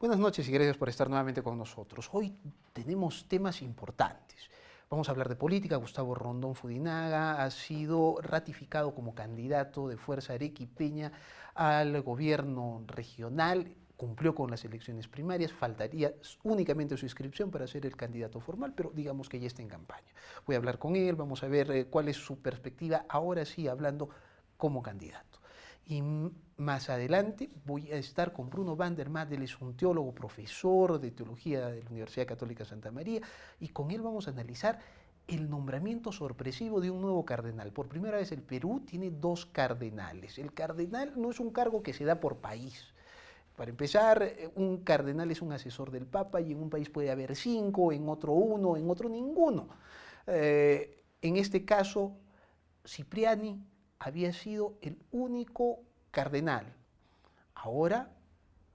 Buenas noches y gracias por estar nuevamente con nosotros. Hoy tenemos temas importantes. Vamos a hablar de política. Gustavo Rondón Fudinaga ha sido ratificado como candidato de Fuerza Arequipeña al gobierno regional. Cumplió con las elecciones primarias, faltaría únicamente su inscripción para ser el candidato formal, pero digamos que ya está en campaña. Voy a hablar con él, vamos a ver cuál es su perspectiva, ahora sí hablando como candidato. Y más adelante voy a estar con Bruno van der Maat, él es un teólogo, profesor de teología de la Universidad Católica Santa María, y con él vamos a analizar el nombramiento sorpresivo de un nuevo cardenal. Por primera vez el Perú tiene 2 cardenales. El cardenal no es un cargo que se da por país. Para empezar, un cardenal es un asesor del Papa y en un país puede haber 5, en otro 1, en otro ninguno. En este caso, Cipriani había sido el único cardenal. Ahora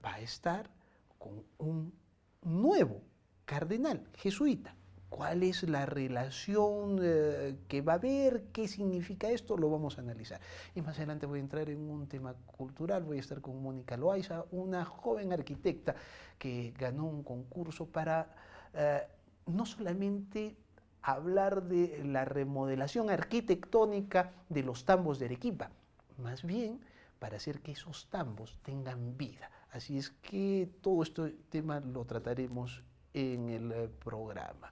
va a estar con un nuevo cardenal jesuita. ¿Cuál es la relación que va a haber? ¿Qué significa esto? Lo vamos a analizar. Y más adelante voy a entrar en un tema cultural. Voy a estar con Mónica Loaiza, una joven arquitecta que ganó un concurso para no solamente hablar de la remodelación arquitectónica de los tambos de Arequipa, más bien para hacer que esos tambos tengan vida. Así es que todo este tema lo trataremos en el programa.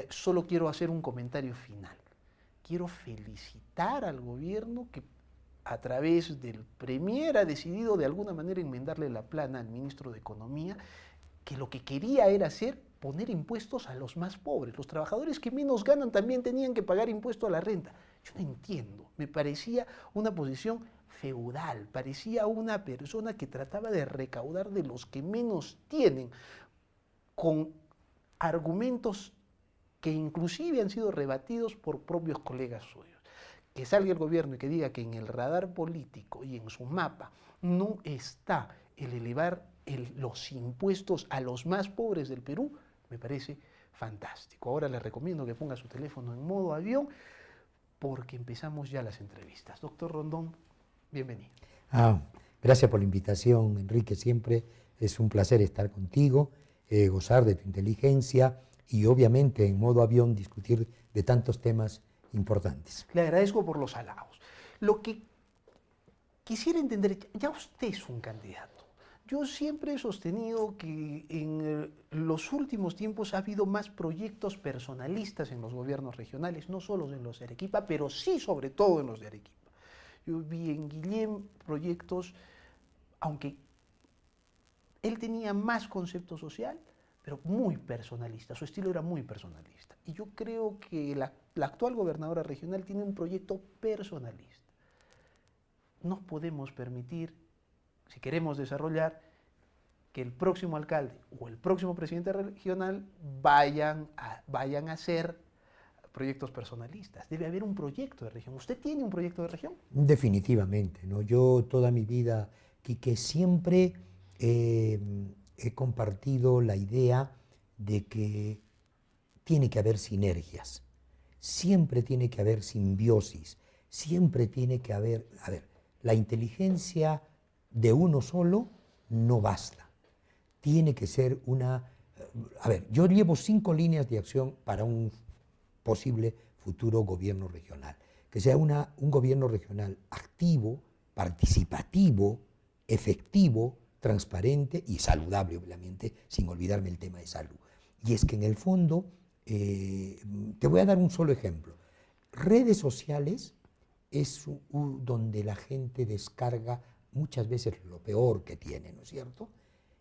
Solo quiero hacer un comentario final. Quiero felicitar al gobierno que a través del Premier ha decidido de alguna manera enmendarle la plana al ministro de Economía, que lo que quería era poner impuestos a los más pobres. Los trabajadores que menos ganan también tenían que pagar impuesto a la renta. Yo no entiendo, me parecía una posición feudal, parecía una persona que trataba de recaudar de los que menos tienen, con argumentos que inclusive han sido rebatidos por propios colegas suyos. Que salga el gobierno y que diga que en el radar político y en su mapa no está el elevar los impuestos a los más pobres del Perú, me parece fantástico. Ahora les recomiendo que ponga su teléfono en modo avión porque empezamos ya las entrevistas. Doctor Rondón, bienvenido. Gracias por la invitación, Enrique. Siempre es un placer estar contigo, gozar de tu inteligencia y obviamente en modo avión discutir de tantos temas importantes. Le agradezco por los halagos. Lo que quisiera entender, ya usted es un candidato. Yo siempre he sostenido que en los últimos tiempos ha habido más proyectos personalistas en los gobiernos regionales, no solo en los de Arequipa, pero sí sobre todo en los de Arequipa. Yo vi en Guillem proyectos, aunque él tenía más concepto social, pero muy personalista, su estilo era muy personalista. Y yo creo que la actual gobernadora regional tiene un proyecto personalista. No podemos permitir, si queremos desarrollar, que el próximo alcalde o el próximo presidente regional vayan a hacer proyectos personalistas. Debe haber un proyecto de región. ¿Usted tiene un proyecto de región? Definitivamente, ¿no? Yo toda mi vida, Quique, siempre he compartido la idea de que tiene que haber sinergias, siempre tiene que haber simbiosis, siempre tiene que haber, la inteligencia de uno solo no basta, tiene que ser yo llevo 5 líneas de acción para un posible futuro gobierno regional, que sea un gobierno regional activo, participativo, efectivo, transparente y saludable, obviamente, sin olvidarme el tema de salud. Y es que en el fondo, te voy a dar un solo ejemplo. Redes sociales es donde la gente descarga muchas veces lo peor que tiene, ¿no es cierto?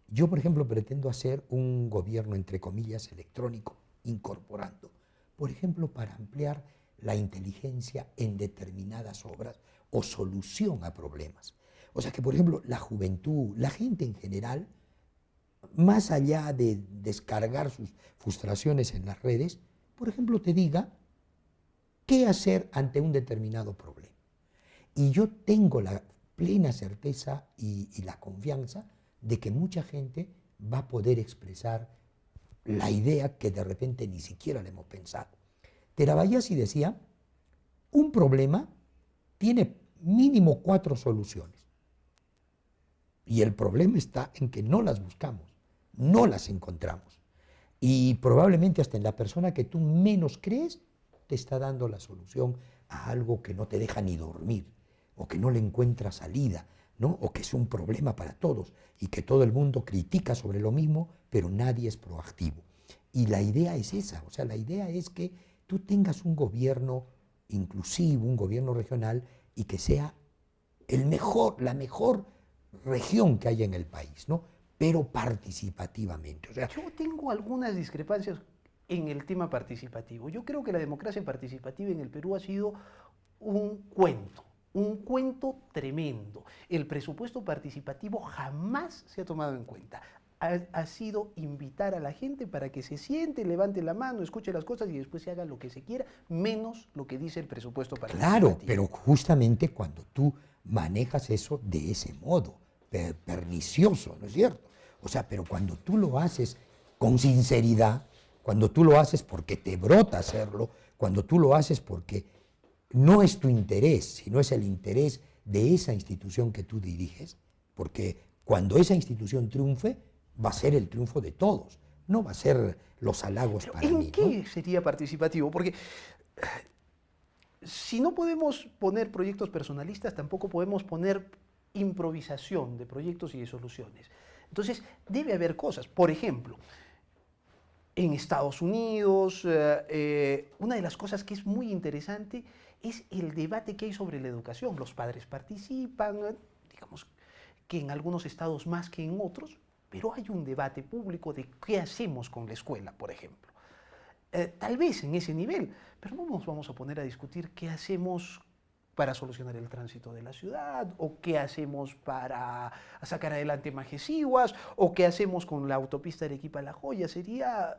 Yo, por ejemplo, pretendo hacer un gobierno, entre comillas, electrónico, incorporando, por ejemplo, para ampliar la inteligencia en determinadas obras o solución a problemas. O sea que, por ejemplo, la juventud, la gente en general, más allá de descargar sus frustraciones en las redes, por ejemplo, te diga qué hacer ante un determinado problema. Y yo tengo la plena certeza y la confianza de que mucha gente va a poder expresar la idea que de repente ni siquiera le hemos pensado. Terabayasi decía, un problema tiene mínimo 4 soluciones. Y el problema está en que no las buscamos. no las encontramos. Y probablemente hasta en la persona que tú menos crees te está dando la solución a algo que no te deja ni dormir, o que no le encuentra salida, ¿no? O que es un problema para todos y que todo el mundo critica sobre lo mismo, pero nadie es proactivo. Y la idea es esa, o sea, la idea es que tú tengas un gobierno inclusivo, un gobierno regional y que sea la mejor región que haya en el país, ¿no? Pero participativamente. O sea, yo tengo algunas discrepancias en el tema participativo. Yo creo que la democracia participativa en el Perú ha sido un cuento tremendo. El presupuesto participativo jamás se ha tomado en cuenta. Ha sido invitar a la gente para que se siente, levante la mano, escuche las cosas y después se haga lo que se quiera, menos lo que dice el presupuesto participativo. claro, pero justamente cuando tú manejas eso de ese modo, pernicioso, ¿no es cierto? O sea, pero cuando tú lo haces con sinceridad, cuando tú lo haces porque te brota hacerlo, cuando tú lo haces porque no es tu interés, sino es el interés de esa institución que tú diriges, porque cuando esa institución triunfe, va a ser el triunfo de todos, no va a ser los halagos Pero para mí. ¿en qué sería participativo? Porque si no podemos poner proyectos personalistas, tampoco podemos poner improvisación de proyectos y de soluciones. Entonces, debe haber cosas. Por ejemplo, en Estados Unidos, una de las cosas que es muy interesante es el debate que hay sobre la educación. Los padres participan, digamos que en algunos estados más que en otros, pero hay un debate público de qué hacemos con la escuela, por ejemplo. Tal vez en ese nivel, pero no nos vamos a poner a discutir qué hacemos para solucionar el tránsito de la ciudad, o qué hacemos para sacar adelante Majesiguas, o qué hacemos con la autopista Arequipa-La Joya. Sería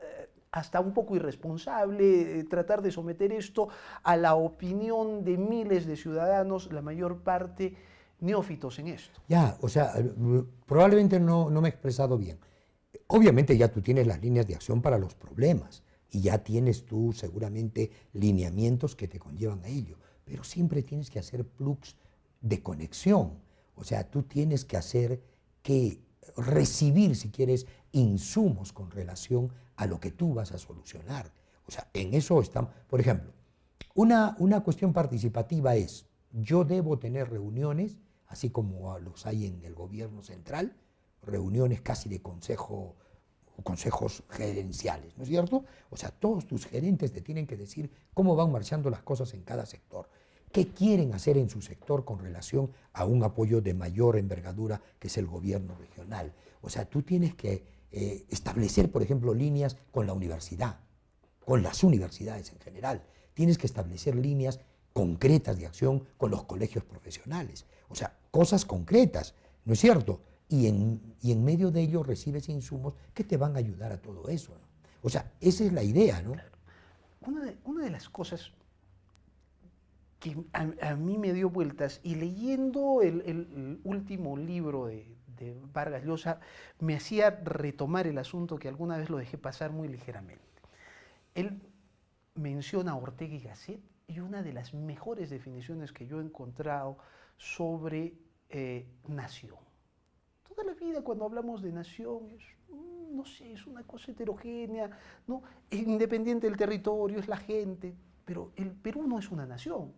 hasta un poco irresponsable tratar de someter esto a la opinión de miles de ciudadanos, la mayor parte neófitos en esto. Ya, o sea, probablemente no me he expresado bien. Obviamente ya tú tienes las líneas de acción para los problemas y ya tienes tú seguramente lineamientos que te conllevan a ello, pero siempre tienes que hacer plugs de conexión. O sea, tú tienes que recibir, si quieres, insumos con relación a lo que tú vas a solucionar. O sea, en eso estamos. Por ejemplo, una cuestión participativa es, yo debo tener reuniones, así como los hay en el gobierno central, reuniones casi de consejos gerenciales, ¿no es cierto? O sea, todos tus gerentes te tienen que decir cómo van marchando las cosas en cada sector, qué quieren hacer en su sector con relación a un apoyo de mayor envergadura que es el gobierno regional. O sea, tú tienes que establecer, por ejemplo, líneas con la universidad, con las universidades en general. Tienes que establecer líneas concretas de acción con los colegios profesionales. O sea, cosas concretas, ¿no es cierto? Y en medio de ello recibes insumos que te van a ayudar a todo eso, ¿no? O sea, esa es la idea, ¿no? Claro. Una de las cosas que a mí me dio vueltas, y leyendo el último libro de Vargas Llosa, me hacía retomar el asunto que alguna vez lo dejé pasar muy ligeramente. Él menciona a Ortega y Gasset, y una de las mejores definiciones que yo he encontrado sobre nación. Toda la vida cuando hablamos de nación no sé, es una cosa heterogénea, ¿no? Es independiente del territorio, es la gente, pero el Perú no es una nación,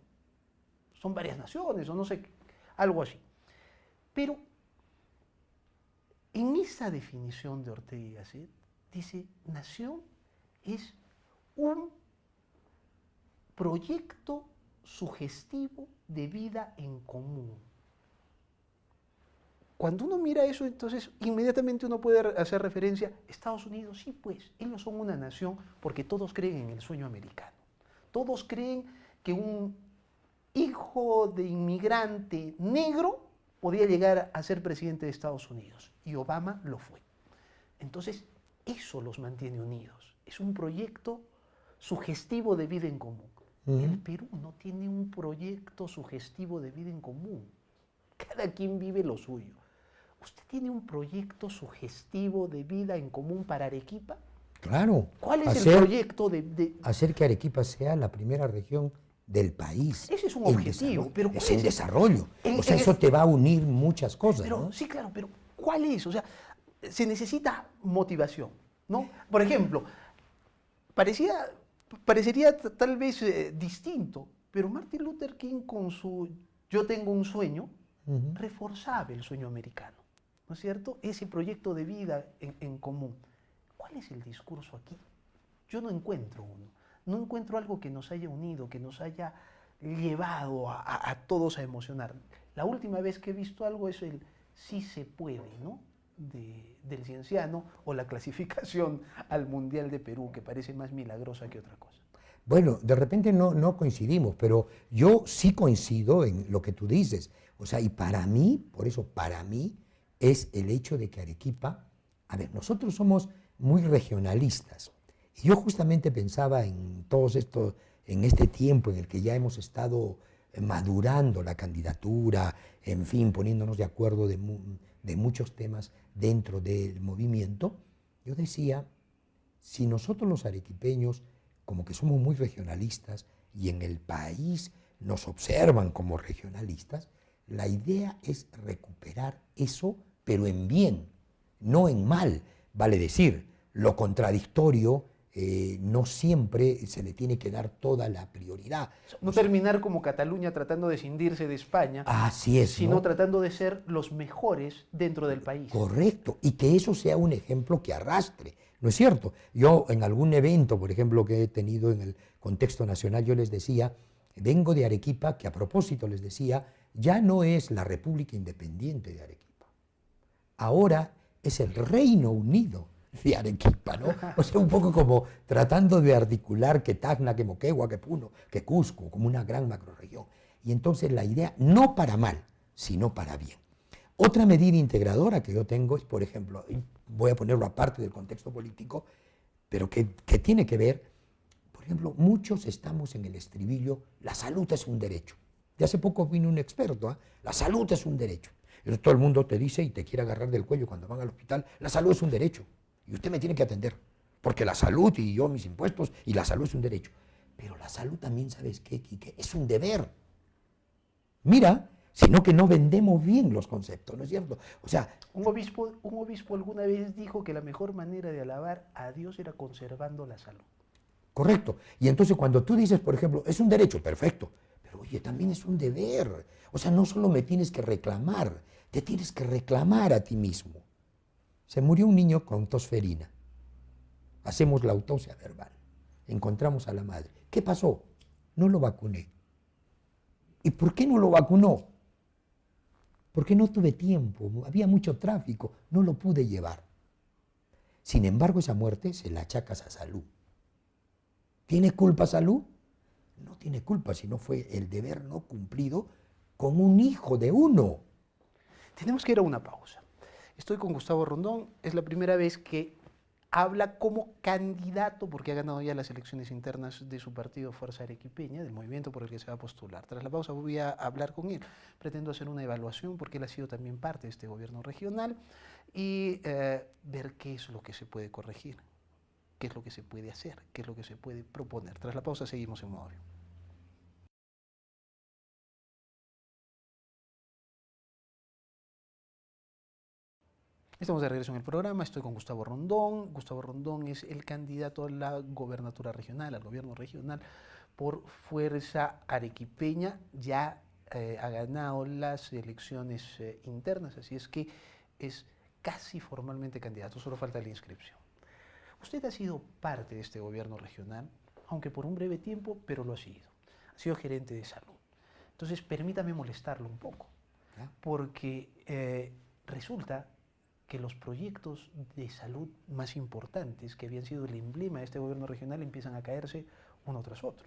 son varias naciones o no sé, algo así. Pero en esa definición de Ortega y Gasset dice, nación es un proyecto sugestivo de vida en común. Cuando uno mira eso, entonces inmediatamente uno puede hacer referencia a Estados Unidos. Sí, pues, ellos son una nación porque todos creen en el sueño americano. Todos creen que un hijo de inmigrante negro podía llegar a ser presidente de Estados Unidos. Y Obama lo fue. Entonces, eso los mantiene unidos. Es un proyecto sugestivo de vida en común. El Perú no tiene un proyecto sugestivo de vida en común. Cada quien vive lo suyo. ¿Usted tiene un proyecto sugestivo de vida en común para Arequipa? Claro. ¿Cuál es el proyecto hacer que Arequipa sea la primera región del país? Ese es un objetivo. Pero es el desarrollo. O sea, eso te va a unir muchas cosas, pero, ¿no? sí, claro, pero ¿cuál es? O sea, se necesita motivación, ¿no? Por ejemplo, parecería tal vez distinto, pero Martin Luther King con su Yo tengo un sueño, reforzaba el sueño americano, ¿no es cierto? Ese proyecto de vida en común. ¿Cuál es el discurso aquí? Yo no encuentro uno, no encuentro algo que nos haya unido, que nos haya llevado a todos a emocionar. La última vez que he visto algo es el sí se puede, ¿no? Del Cienciano, o la clasificación al Mundial de Perú, que parece más milagrosa que otra cosa. Bueno, de repente no coincidimos, pero yo sí coincido en lo que tú dices. O sea, y para mí, por eso para mí, es el hecho de que Arequipa, a ver, nosotros somos muy regionalistas. Y yo justamente pensaba en todos estos, en este tiempo en el que ya hemos estado madurando la candidatura, en fin, poniéndonos de acuerdo de muchos temas dentro del movimiento, yo decía, si nosotros los arequipeños, como que somos muy regionalistas y en el país nos observan como regionalistas, la idea es recuperar eso, pero en bien, no en mal. Vale decir, lo contradictorio no siempre se le tiene que dar toda la prioridad. No terminar como Cataluña tratando de escindirse de España, así es, sino ¿no? tratando de ser los mejores dentro del país. Correcto, y que eso sea un ejemplo que arrastre, ¿no es cierto? Yo en algún evento, por ejemplo, que he tenido en el contexto nacional, yo les decía, vengo de Arequipa, que a propósito les decía, ya no es la República Independiente de Arequipa, ahora es el Reino Unido de Arequipa, ¿no? O sea, un poco como tratando de articular que Tacna, que Moquegua, que Puno, que Cusco, como una gran macrorregión. Y entonces la idea, no para mal, sino para bien. Otra medida integradora que yo tengo es, por ejemplo, voy a ponerlo aparte del contexto político, pero que tiene que ver, por ejemplo, muchos estamos en el estribillo, la salud es un derecho. De hace poco vino un experto, la salud es un derecho. Y todo el mundo te dice y te quiere agarrar del cuello cuando van al hospital, la salud es un derecho. Y usted me tiene que atender, porque la salud y yo mis impuestos y la salud es un derecho. Pero la salud también, ¿sabes qué, Quique? Es un deber. Mira, sino que no vendemos bien los conceptos, ¿no es cierto? O sea, un obispo alguna vez dijo que la mejor manera de alabar a Dios era conservando la salud. Correcto. Y entonces cuando tú dices, por ejemplo, es un derecho, perfecto, pero oye, también es un deber. O sea, no solo me tienes que reclamar, te tienes que reclamar a ti mismo. Se murió un niño con tosferina. Hacemos la autopsia verbal. Encontramos a la madre. ¿Qué pasó? No lo vacuné. ¿Y por qué no lo vacunó? Porque no tuve tiempo, había mucho tráfico, no lo pude llevar. Sin embargo, esa muerte se la achacas a salud. ¿Tiene culpa salud? No tiene culpa, sino fue el deber no cumplido con un hijo de uno. Tenemos que ir a una pausa. Estoy con Gustavo Rondón, es la primera vez que habla como candidato, porque ha ganado ya las elecciones internas de su partido Fuerza Arequipeña, del movimiento por el que se va a postular. Tras la pausa voy a hablar con él. Pretendo hacer una evaluación, porque él ha sido también parte de este gobierno regional, y ver qué es lo que se puede corregir, qué es lo que se puede hacer, qué es lo que se puede proponer. Tras la pausa seguimos en Modo Avión. Estamos de regreso en el programa, estoy con Gustavo Rondón. Gustavo Rondón es el candidato a la gobernatura regional, al gobierno regional, por Fuerza Arequipeña. Ya ha ganado las elecciones internas, así es que es casi formalmente candidato, solo falta la inscripción. Usted ha sido parte de este gobierno regional, aunque por un breve tiempo, pero lo ha sido. Ha sido gerente de salud. Entonces, permítame molestarlo un poco, porque resulta que los proyectos de salud más importantes, que habían sido el emblema de este gobierno regional, empiezan a caerse uno tras otro.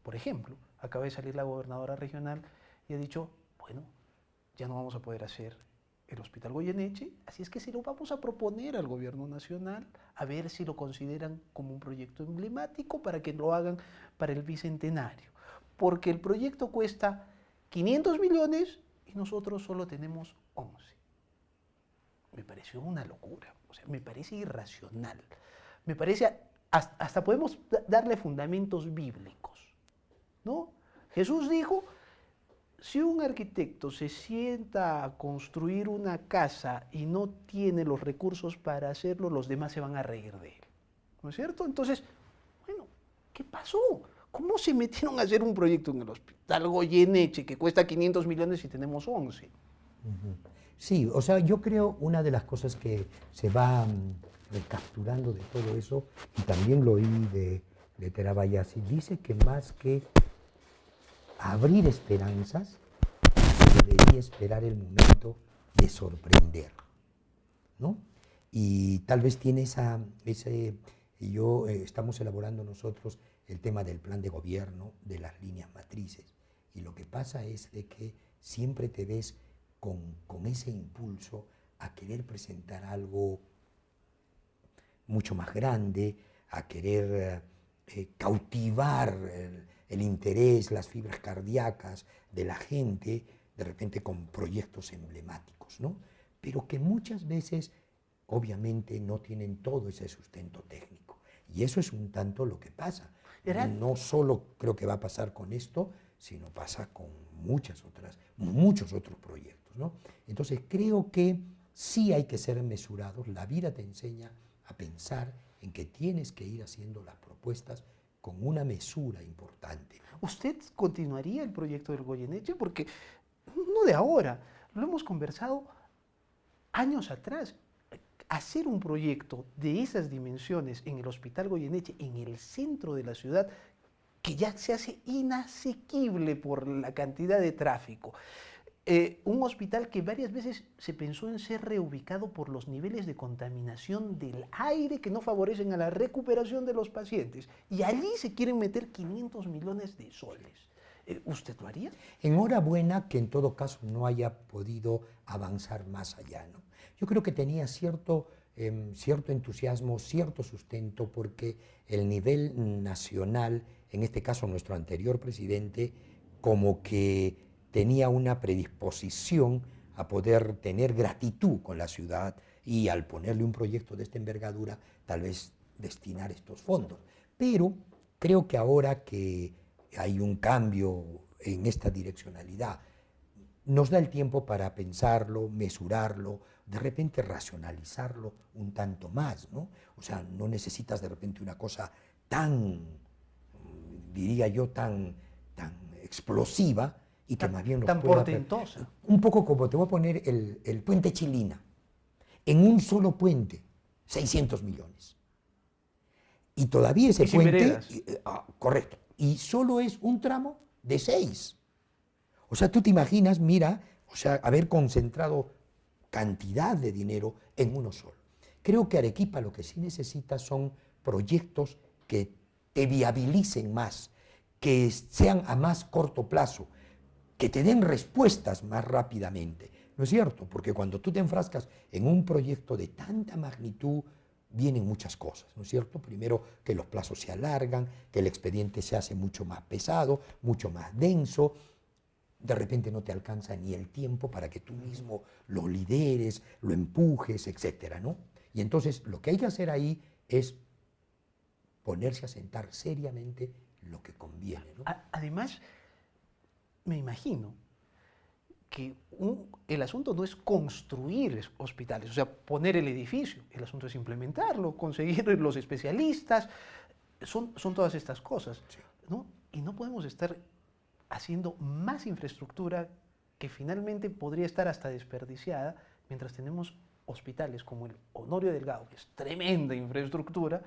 Por ejemplo, acaba de salir la gobernadora regional y ha dicho, bueno, ya no vamos a poder hacer el Hospital Goyeneche, así es que se lo vamos a proponer al gobierno nacional, a ver si lo consideran como un proyecto emblemático para que lo hagan para el bicentenario. Porque el proyecto cuesta 500 millones y nosotros solo tenemos 11. Me pareció una locura, o sea, me parece irracional, me parece, hasta podemos darle fundamentos bíblicos, ¿no? Jesús dijo, Si un arquitecto se sienta a construir una casa y no tiene los recursos para hacerlo, los demás se van a reír de él, ¿no es cierto? Entonces, bueno, ¿qué pasó? ¿Cómo se metieron a hacer un proyecto en el Hospital Goyeneche que cuesta 500 millones y tenemos 11? Ujú. Sí, o sea, yo creo una de las cosas que se va recapturando de todo eso, y también lo oí de Terabayasi, dice que más que abrir esperanzas, debería esperar el momento de sorprender, ¿no? Y tal vez tiene estamos elaborando nosotros el tema del plan de gobierno, de las líneas matrices, y lo que pasa es de que siempre te ves con ese impulso a querer presentar algo mucho más grande, a querer cautivar el interés, las fibras cardíacas de la gente, de repente con proyectos emblemáticos, ¿no? Pero que muchas veces obviamente no tienen todo ese sustento técnico. Y eso es un tanto lo que pasa. No solo creo que va a pasar con esto, sino pasa con muchos otros proyectos, ¿no? Entonces creo que sí hay que ser mesurados. La vida te enseña a pensar en que tienes que ir haciendo las propuestas con una mesura importante. ¿Usted continuaría el proyecto del Goyeneche? Porque no de ahora, lo hemos conversado años atrás. Hacer un proyecto de esas dimensiones en el Hospital Goyeneche, en el centro de la ciudad, que ya se hace inasequible por la cantidad de tráfico. Un hospital que varias veces se pensó en ser reubicado por los niveles de contaminación del aire que no favorecen a la recuperación de los pacientes. Y allí se quieren meter 500 millones de soles. ¿Usted lo haría? Enhorabuena que en todo caso no haya podido avanzar más allá, ¿no? Yo creo que tenía cierto entusiasmo, cierto sustento, porque el nivel nacional, en este caso nuestro anterior presidente, como que tenía una predisposición a poder tener gratitud con la ciudad y al ponerle un proyecto de esta envergadura, tal vez destinar estos fondos. Pero creo que ahora que hay un cambio en esta direccionalidad, nos da el tiempo para pensarlo, mesurarlo, de repente racionalizarlo un tanto más, ¿no? O sea, no necesitas de repente una cosa tan, diría yo, tan explosiva y que más bien nos tan pueda... portentosa. Un poco como te voy a poner el puente Chilina. En un solo puente, 600 millones. Y todavía ese puente... correcto. Y solo es un tramo de 6. O sea, tú te imaginas, mira, o sea, haber concentrado cantidad de dinero en uno solo. Creo que Arequipa lo que sí necesita son proyectos que te viabilicen más, que sean a más corto plazo, que te den respuestas más rápidamente. ¿No es cierto? Porque cuando tú te enfrascas en un proyecto de tanta magnitud, vienen muchas cosas, ¿no es cierto? Primero, que los plazos se alargan, que el expediente se hace mucho más pesado, mucho más denso. De repente no te alcanza ni el tiempo para que tú mismo lo lideres, lo empujes, etcétera, ¿no? Y entonces lo que hay que hacer ahí es ponerse a sentar seriamente lo que conviene, ¿no? Además, me imagino que el asunto no es construir hospitales, o sea, poner el edificio, el asunto es implementarlo, conseguir los especialistas, son todas estas cosas, Sí. ¿no? Y no podemos estar haciendo más infraestructura que finalmente podría estar hasta desperdiciada, mientras tenemos hospitales como el Honorio Delgado, que es tremenda infraestructura,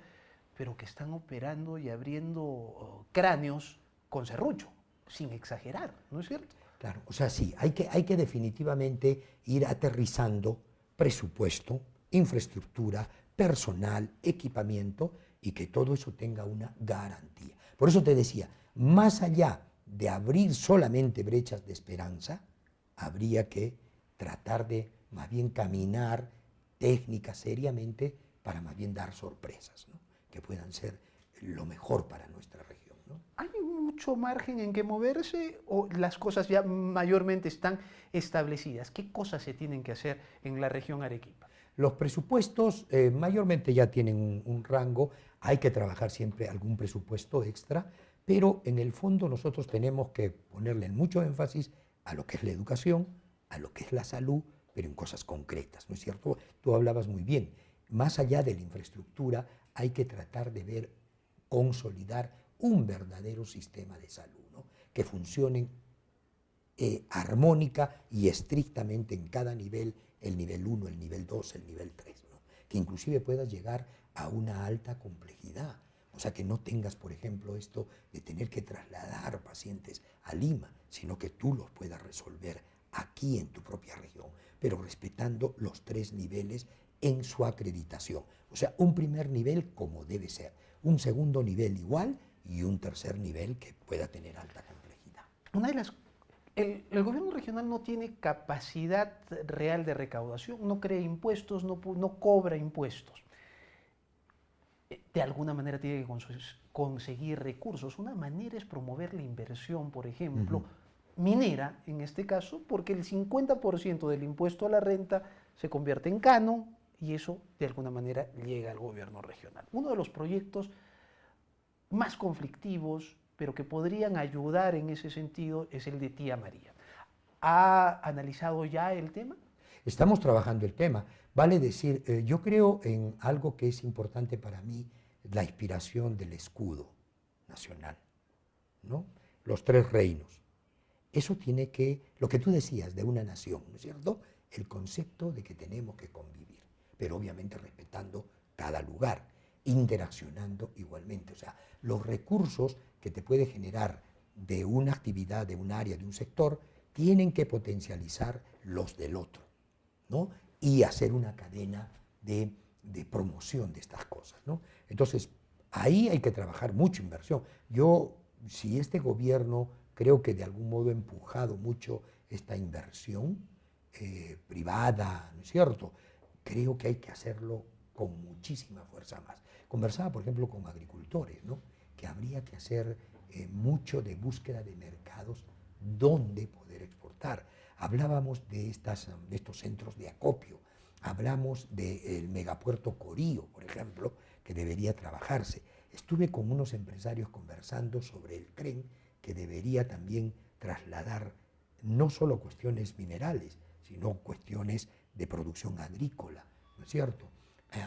pero que están operando y abriendo cráneos con serrucho, sin exagerar, ¿no es cierto? Claro, o sea, sí, hay que definitivamente ir aterrizando presupuesto, infraestructura, personal, equipamiento y que todo eso tenga una garantía. Por eso te decía, más allá de abrir solamente brechas de esperanza, habría que tratar de más bien caminar técnica seriamente para más bien dar sorpresas, ¿no? Que puedan ser lo mejor para nuestra región, ¿no? ¿Hay mucho margen en que moverse o las cosas ya mayormente están establecidas? ¿Qué cosas se tienen que hacer en la región Arequipa? Los presupuestos mayormente ya tienen un rango, hay que trabajar siempre algún presupuesto extra, pero en el fondo nosotros tenemos que ponerle mucho énfasis a lo que es la educación, a lo que es la salud, pero en cosas concretas, ¿no es cierto? Tú hablabas muy bien, más allá de la infraestructura hay que tratar de ver, consolidar un verdadero sistema de salud, ¿no? Que funcione armónica y estrictamente en cada nivel, el nivel 1, el nivel 2, el nivel 3, ¿no? Que inclusive puedas llegar a una alta complejidad, o sea, que no tengas, por ejemplo, esto de tener que trasladar pacientes a Lima, sino que tú los puedas resolver aquí en tu propia región, pero respetando los 3 niveles en su acreditación. O sea, un primer nivel como debe ser, un segundo nivel igual y un tercer nivel que pueda tener alta complejidad. Una de las el gobierno regional no tiene capacidad real de recaudación, no crea impuestos, no cobra impuestos. De alguna manera tiene que conseguir recursos. Una manera es promover la inversión, por ejemplo, minera, en este caso, porque el 50% del impuesto a la renta se convierte en canon y eso de alguna manera llega al gobierno regional. Uno de los proyectos más conflictivos, pero que podrían ayudar en ese sentido, es el de Tía María. ¿Ha analizado ya el tema? Estamos trabajando el tema. Vale decir, yo creo en algo que es importante para mí, la inspiración del escudo nacional, ¿no? Los 3 reinos. Eso tiene que, lo que tú decías de una nación, ¿no es cierto? El concepto de que tenemos que convivir, pero obviamente respetando cada lugar, interaccionando igualmente. O sea, los recursos que te puede generar de una actividad, de un área, de un sector, tienen que potencializar los del otro, ¿no? Y hacer una cadena de promoción de estas cosas, ¿no? Entonces, ahí hay que trabajar mucho inversión. Yo, si este gobierno creo que de algún modo ha empujado mucho esta inversión privada, ¿no es cierto? Creo que hay que hacerlo con muchísima fuerza más. Conversaba, por ejemplo, con agricultores, ¿no? Que habría que hacer mucho de búsqueda de mercados donde poder exportar. Hablábamos de estos centros de acopio, hablamos del megapuerto Corío, por ejemplo, que debería trabajarse. Estuve con unos empresarios conversando sobre el tren que debería también trasladar no solo cuestiones minerales, sino cuestiones de producción agrícola, ¿no es cierto?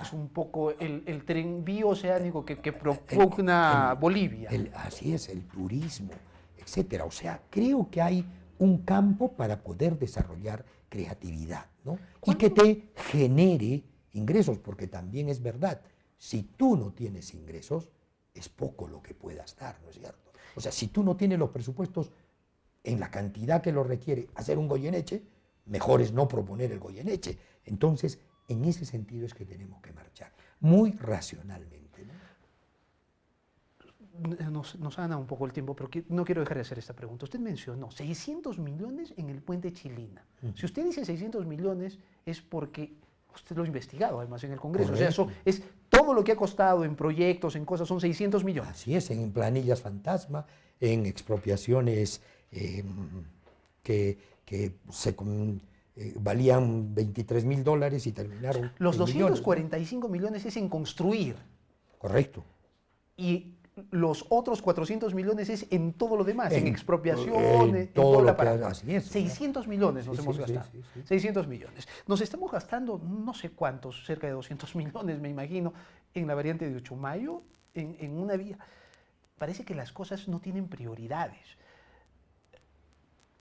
Es un poco el tren bioceánico que propugna Bolivia. Así es, el turismo, etcétera. O sea, creo que hay un campo para poder desarrollar creatividad, ¿no? Y que te genere ingresos, porque también es verdad, si tú no tienes ingresos, es poco lo que puedas dar, ¿no es cierto? O sea, si tú no tienes los presupuestos en la cantidad que lo requiere hacer un Goyeneche, mejor es no proponer el Goyeneche. Entonces, en ese sentido es que tenemos que marchar, muy racionalmente, ¿no? Nos gana un poco el tiempo, pero no quiero dejar de hacer esta pregunta. Usted mencionó 600 millones en el puente Chilina. Si usted dice 600 millones es porque usted lo ha investigado además en el Congreso. Correcto. O sea, eso es todo lo que ha costado en proyectos, en cosas, son 600 millones. Así es, en planillas fantasma, en expropiaciones que valían $23.000 y terminaron Los en 245 millones es en construir. Correcto. Y los otros 400 millones es en todo lo demás, en expropiación, en todo toda lo la que parada. así es. 600 millones nos Sí, hemos sí, gastado. sí. 600 millones. Nos estamos gastando no sé cuántos, cerca de 200 millones, me imagino, en la variante de Uchumayo, en una vía. Parece que las cosas no tienen prioridades.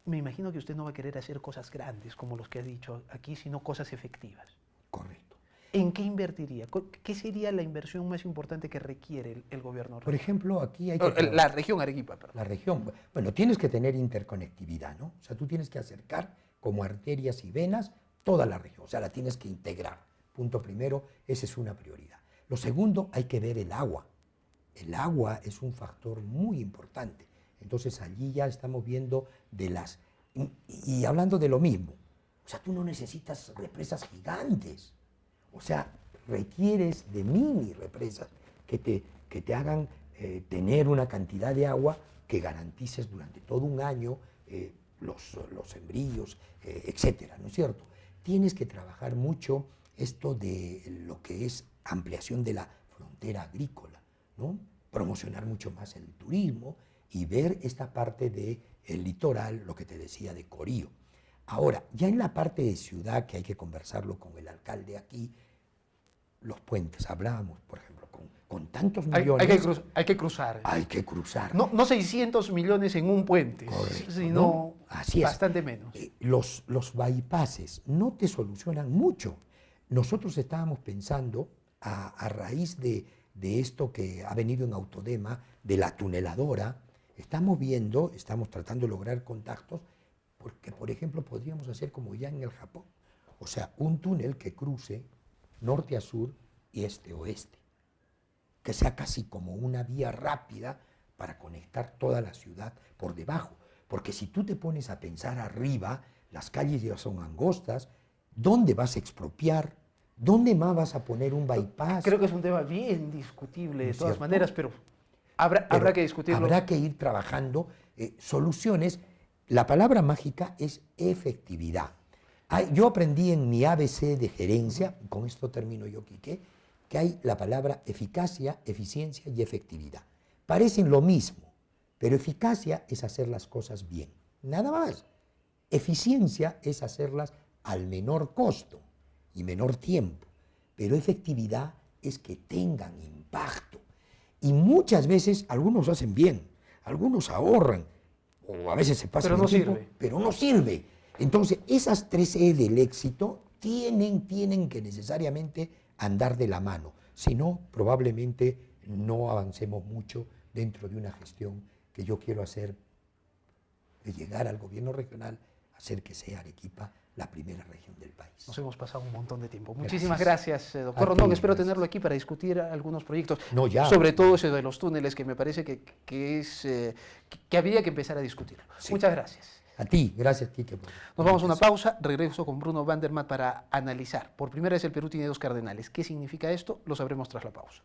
Me imagino que usted no va a querer hacer cosas grandes, como los que ha dicho aquí, sino cosas efectivas. Correcto. ¿En qué invertiría? ¿Qué sería la inversión más importante que requiere el gobierno regional? Por ejemplo, aquí hay que... La región Arequipa, perdón. La región. Bueno, tienes que tener interconectividad, ¿no? O sea, tú tienes que acercar como arterias y venas toda la región, o sea, la tienes que integrar. Punto primero, esa es una prioridad. Lo segundo, hay que ver el agua. El agua es un factor muy importante. Entonces, allí ya estamos viendo de las... Y hablando de lo mismo, o sea, tú no necesitas represas gigantes. O sea, requieres de mini represas que te hagan tener una cantidad de agua que garantices durante todo un año los sembríos, etcétera, ¿no es cierto? Tienes que trabajar mucho esto de lo que es ampliación de la frontera agrícola, ¿no? Promocionar mucho más el turismo y ver esta parte del litoral, lo que te decía de Corío. Ahora, ya en la parte de ciudad, que hay que conversarlo con el alcalde aquí, los puentes, hablábamos, por ejemplo, con tantos millones. Hay que cruzar. Hay que cruzar. No 600 millones en un puente, Correcto, sino ¿no? Así es. bastante menos. Los bypasses no te solucionan mucho. Nosotros estábamos pensando, a raíz de esto que ha venido en Autodema, de la tuneladora, estamos tratando de lograr contactos, porque, por ejemplo, podríamos hacer como ya en el Japón. O sea, un túnel que cruce norte a sur y este a oeste, que sea casi como una vía rápida para conectar toda la ciudad por debajo. Porque si tú te pones a pensar arriba, las calles ya son angostas, ¿dónde vas a expropiar? ¿Dónde más vas a poner un bypass? Creo que es un tema bien discutible ¿No de es todas cierto? maneras, pero habrá que discutirlo. Habrá que ir trabajando soluciones. La palabra mágica es efectividad. Yo aprendí en mi ABC de gerencia, con esto termino yo, Quique, que hay la palabra eficacia, eficiencia y efectividad. Parecen lo mismo, pero eficacia es hacer las cosas bien, nada más. Eficiencia es hacerlas al menor costo y menor tiempo, pero efectividad es que tengan impacto. Y muchas veces algunos hacen bien, algunos ahorran, o a veces se pasan Pero no el tiempo, sirve. pero no sirve. Entonces, esas 3E del éxito tienen que necesariamente andar de la mano. Si no, probablemente no avancemos mucho dentro de una gestión que yo quiero hacer, de llegar al gobierno regional, hacer que sea Arequipa la primera región del país. Nos hemos pasado un montón de tiempo. Gracias. Muchísimas gracias, doctor A ti, Rondón. Espero gracias. tenerlo aquí para discutir algunos proyectos. No, ya. Sobre todo ese de los túneles, que me parece que habría que empezar a discutirlo. Sí. Muchas gracias. A ti, gracias, Quique. Nos vamos a una pausa, regreso con Bruno Vandermatt para analizar. Por primera vez el Perú tiene 2 cardenales. ¿Qué significa esto? Lo sabremos tras la pausa.